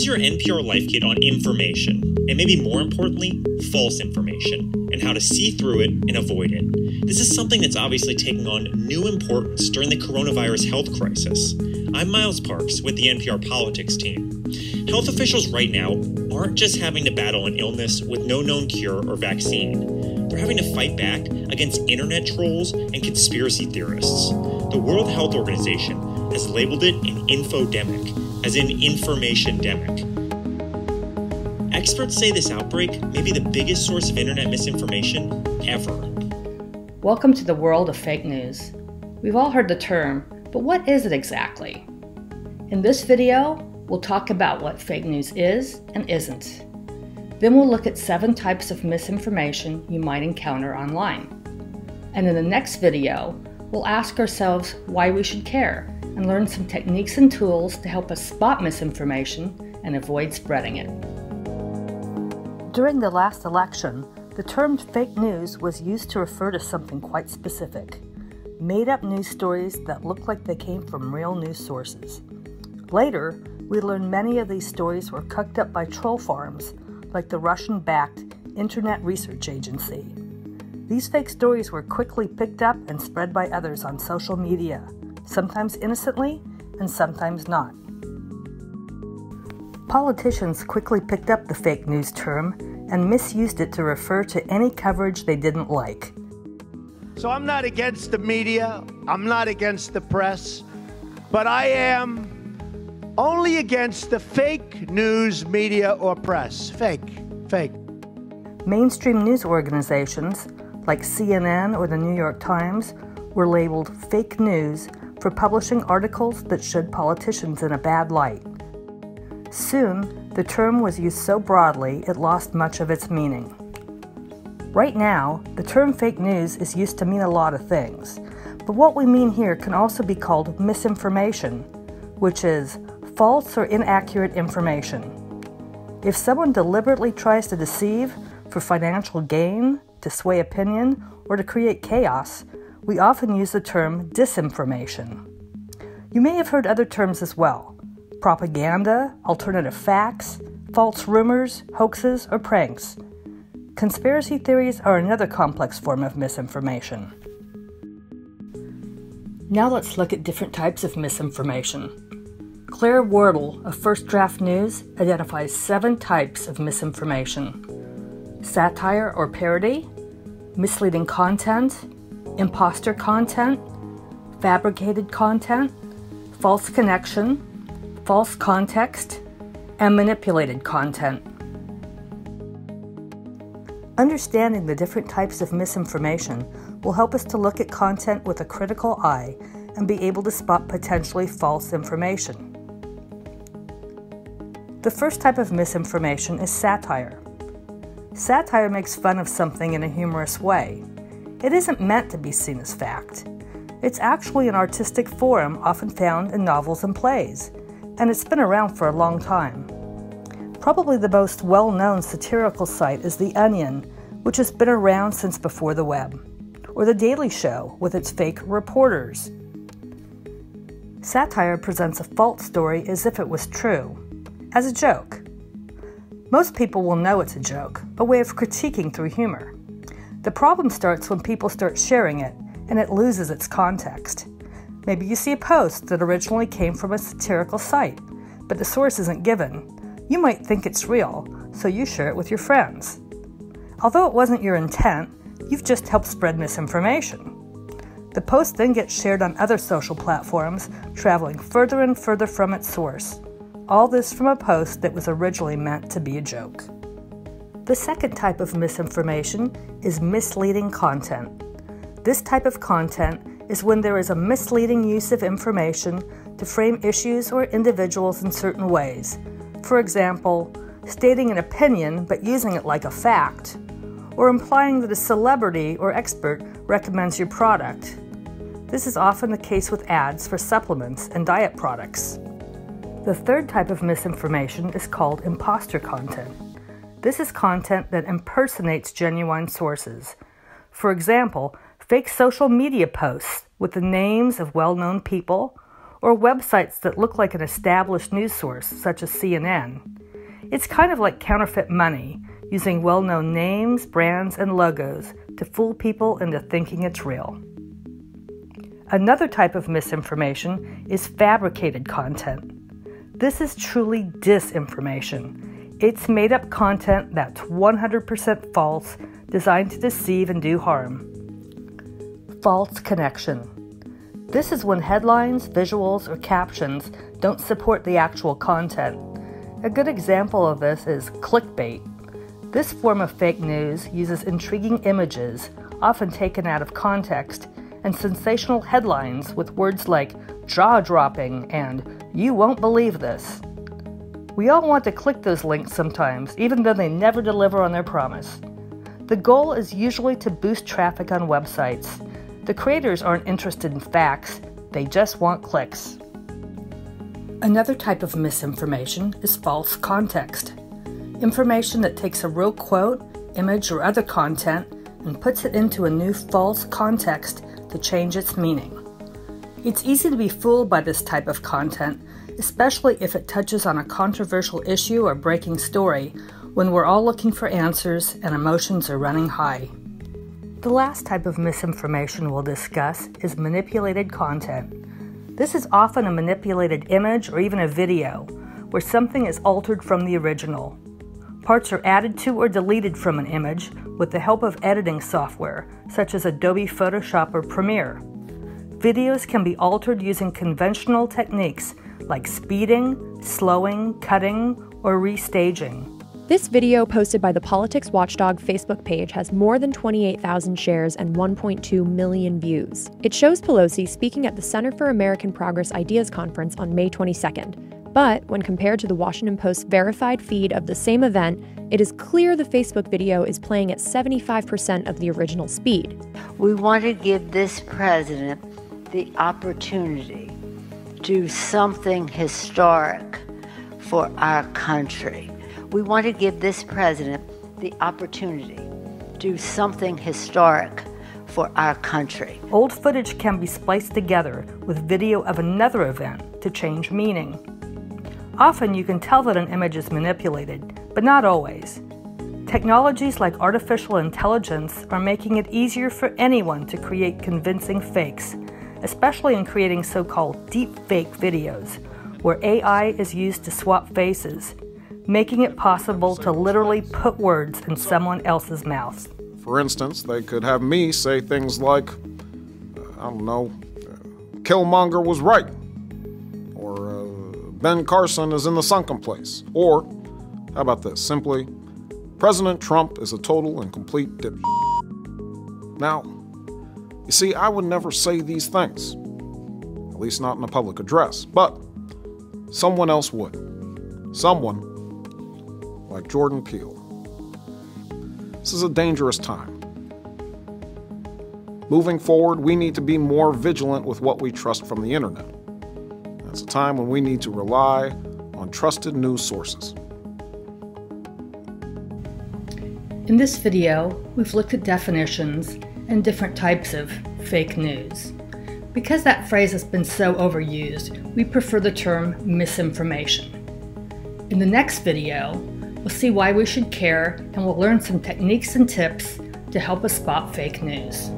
is your NPR Life Kit on information, and maybe more importantly, false information, and how to see through it and avoid it. This is something that's obviously taking on new importance during the coronavirus health crisis. I'm Miles Parks with the NPR Politics team. Health officials right now aren't just having to battle an illness with no known cure or vaccine. They're having to fight back against internet trolls and conspiracy theorists. The World Health Organization has labeled it an infodemic, as in information-demic. Experts say this outbreak may be the biggest source of internet misinformation ever. Welcome to the world of fake news. We've all heard the term, but what is it exactly? In this video, we'll talk about what fake news is and isn't. Then we'll look at 7 types of misinformation you might encounter online. And in the next video, we'll ask ourselves why we should care and learn some techniques and tools to help us spot misinformation and avoid spreading it. During the last election, the term fake news was used to refer to something quite specific. Made-up news stories that looked like they came from real news sources. Later, we learned many of these stories were cooked up by troll farms, like the Russian-backed Internet Research Agency. These fake stories were quickly picked up and spread by others on social media, sometimes innocently and sometimes not. Politicians quickly picked up the fake news term and misused it to refer to any coverage they didn't like. So I'm not against the media, I'm not against the press, but I am only against the fake news media or press. Fake. Mainstream news organizations like CNN or the New York Times were labeled fake news for publishing articles that showed politicians in a bad light. Soon, the term was used so broadly it lost much of its meaning. Right now, the term fake news is used to mean a lot of things, but what we mean here can also be called misinformation, which is false or inaccurate information. If someone deliberately tries to deceive for financial gain, to sway opinion, or to create chaos, we often use the term disinformation. You may have heard other terms as well: propaganda, alternative facts, false rumors, hoaxes, or pranks. Conspiracy theories are another complex form of misinformation. Now let's look at different types of misinformation. Claire Wardle of First Draft News identifies 7 types of misinformation: satire or parody, misleading content, imposter content, fabricated content, false connection, false context, and manipulated content. Understanding the different types of misinformation will help us to look at content with a critical eye and be able to spot potentially false information. The first type of misinformation is satire. Satire makes fun of something in a humorous way. It isn't meant to be seen as fact. It's actually an artistic form often found in novels and plays, and it's been around for a long time. Probably the most well-known satirical site is The Onion, which has been around since before the web, or The Daily Show with its fake reporters. Satire presents a false story as if it was true, as a joke. Most people will know it's a joke, a way of critiquing through humor. The problem starts when people start sharing it, and it loses its context. Maybe you see a post that originally came from a satirical site, but the source isn't given. You might think it's real, so you share it with your friends. Although it wasn't your intent, you've just helped spread misinformation. The post then gets shared on other social platforms, traveling further and further from its source. All this from a post that was originally meant to be a joke. The second type of misinformation is misleading content. This type of content is when there is a misleading use of information to frame issues or individuals in certain ways. For example, stating an opinion but using it like a fact, or implying that a celebrity or expert recommends your product. This is often the case with ads for supplements and diet products. The third type of misinformation is called imposter content. This is content that impersonates genuine sources. For example, fake social media posts with the names of well-known people, or websites that look like an established news source, such as CNN. It's kind of like counterfeit money, using well-known names, brands, and logos to fool people into thinking it's real. Another type of misinformation is fabricated content. This is truly disinformation. It's made-up content that's 100% false, designed to deceive and do harm. False connection. This is when headlines, visuals, or captions don't support the actual content. A good example of this is clickbait. This form of fake news uses intriguing images, often taken out of context, and sensational headlines with words like jaw-dropping and you won't believe this. We all want to click those links sometimes, even though they never deliver on their promise. The goal is usually to boost traffic on websites. The creators aren't interested in facts, they just want clicks. Another type of misinformation is false context. Information that takes a real quote, image, or other content and puts it into a new false context to change its meaning. It's easy to be fooled by this type of content, especially if it touches on a controversial issue or breaking story, when we're all looking for answers and emotions are running high. The last type of misinformation we'll discuss is manipulated content. This is often a manipulated image or even a video, where something is altered from the original. Parts are added to or deleted from an image with the help of editing software, such as Adobe Photoshop or Premiere. Videos can be altered using conventional techniques like speeding, slowing, cutting, or restaging. This video posted by the Politics Watchdog Facebook page has more than 28,000 shares and 1.2 million views. It shows Pelosi speaking at the Center for American Progress Ideas Conference on May 22nd. But when compared to the Washington Post's verified feed of the same event, it is clear the Facebook video is playing at 75% of the original speed. We want to give this president the opportunity to do something historic for our country. We want to give this president the opportunity to do something historic for our country. Old footage can be spliced together with video of another event to change meaning. Often you can tell that an image is manipulated, but not always. Technologies like artificial intelligence are making it easier for anyone to create convincing fakes, especially in creating so-called deep fake videos, where AI is used to swap faces, making it possible to literally put words in someone else's mouth. For instance, they could have me say things like, Killmonger was right, or Ben Carson is in the sunken place, or, how about this, simply, President Trump is a total and complete dip. Now, you see, I would never say these things, at least not in a public address, but someone else would. Someone like Jordan Peele. This is a dangerous time. Moving forward, we need to be more vigilant with what we trust from the internet. It's a time when we need to rely on trusted news sources. In this video, we've looked at definitions and different types of fake news. Because that phrase has been so overused, we prefer the term misinformation. In the next video, we'll see why we should care, and we'll learn some techniques and tips to help us spot fake news.